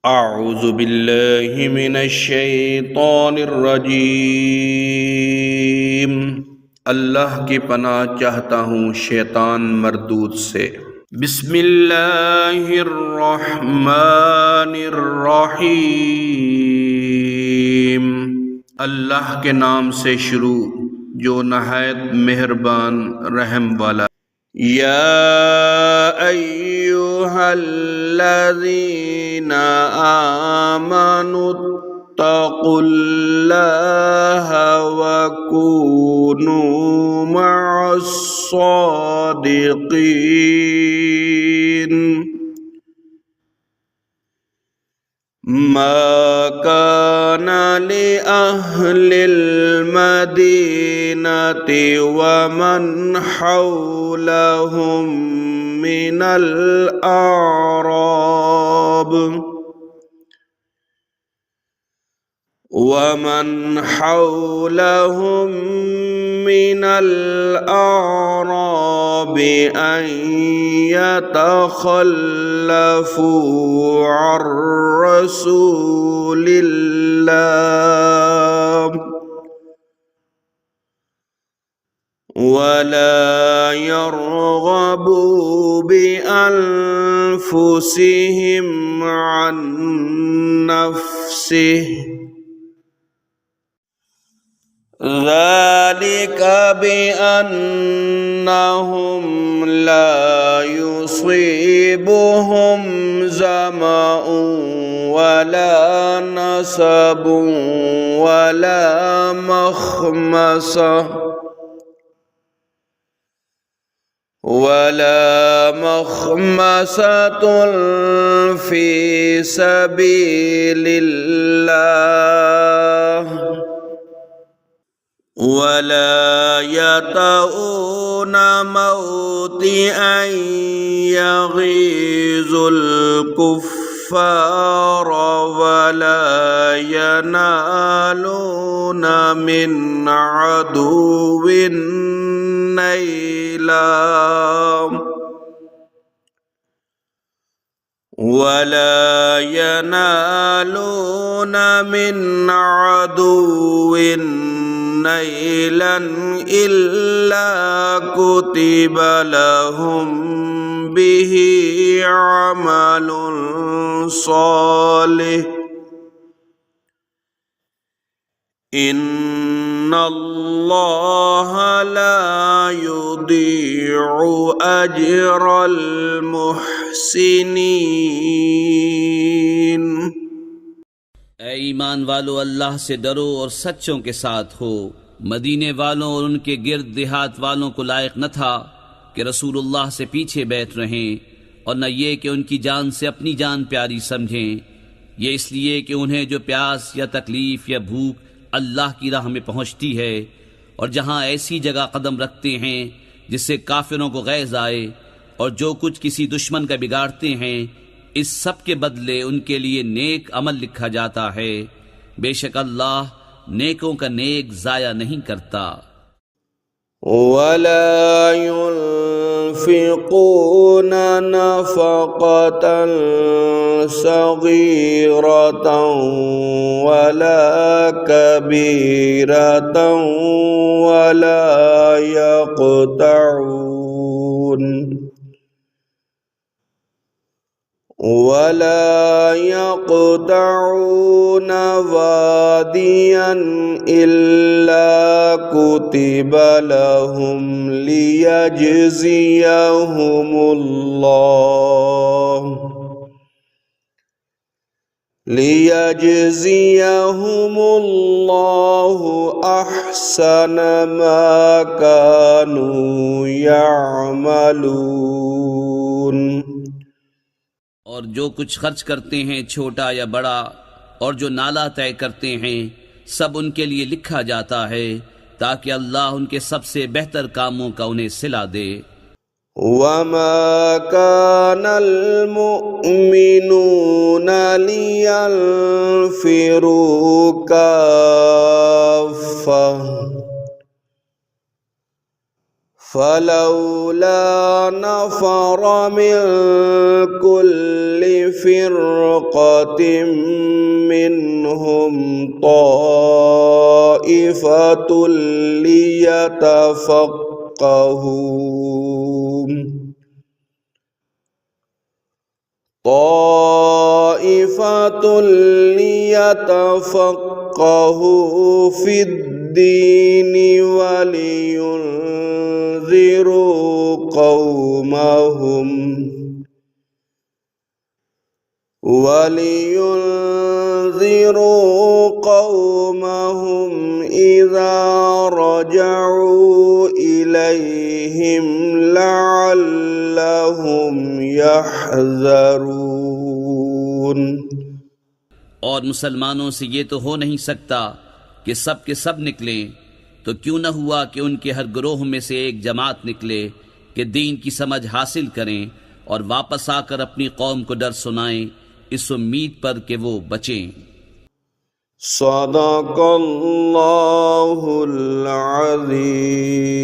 أعوذ بالله من الشैतान الरजीम। अल्लाह की पनाह चाहता हूँ शैतान मरदूद से। बिस्मिल्लाहिर्रहमानिर्रहीम। अल्लाह के नाम से शुरू जो नहायत मेहरबान रहम वाला। या अय्युहल्लज़ीना आमनुत्तक़ुल्लाहा वकूनू मअस्सादिक़ीन। मा कान लिअहलिल मदीनति वमन हौलहुम मिनल अअराब अन यतखल्लफू अन रसूलिल्लाह वला यरगबू बिअन्फुसिहिम अन नफ्सिहि ज़ालिक बिअन्नहुम ला युसीबुहुम ज़मअun वला नसबun वला मखमसतुन फी सबीलिल्लाह वला यतऊन मौतिअन यगीज़ुल कुफ़्फ़ार वला यनालून मिन अदुव्विन नैला वला यनालून मिन अदुव्विन नैलन इल्ला कुतिब लहुम बिही अमलुन सालिह इन्नल्लाह ला युदीउ अजरल मुहसिनीन। ऐ ईमान वालो, अल्लाह से डरो और सच्चों के साथ हो। मदीने वालों और उनके गिर्द देहात वालों को लायक न था कि रसूलुल्लाह से पीछे बैठ रहें, और न ये कि उनकी जान से अपनी जान प्यारी समझें। ये इसलिए कि उन्हें जो प्यास या तकलीफ या भूख अल्लाह की राह में पहुँचती है, और जहाँ ऐसी जगह कदम रखते हैं जिससे काफिरों को गैज़ आए, और जो कुछ किसी दुश्मन का बिगाड़ते हैं, इस सब के बदले उनके लिए नेक अमल लिखा जाता है। बेशक अल्लाह नेकों का नेक ज़ाया नहीं करता। वला युन्फिक़ून नफ़क़तन सग़ीरतन वला कबीरतन वला यक़तऊन वादियन इल्ला कुतिब लहुम लियजज़ियहुमुल्लाहु अहसन मा कानू यअमलून। और जो कुछ खर्च करते हैं, छोटा या बड़ा, और जो नाला तय करते हैं, सब उनके लिए लिखा जाता है, ताकि अल्लाह उनके सबसे बेहतर कामों का उन्हें सिला दे। वमा कानल मुअ्मिनून लियन्फिरू काफ़्फ़ा فلولا نفر من كل فرقة منهم طائفة ليتفقهوا في الدين ولينذروا قومهم إذا رجعوا إليهم لعلهم يحذرون۔ اور مسلمانوں سے یہ تو ہو نہیں سکتا کہ سب کے سب نکلیں، تو کیوں نہ ہوا کہ ان کے ہر گروہ میں سے ایک جماعت نکلے کہ دین کی سمجھ حاصل کریں اور واپس آ کر اپنی قوم کو ڈر سنائیں، اس امید پر کہ وہ بچیں۔ صدق اللہ العظیم۔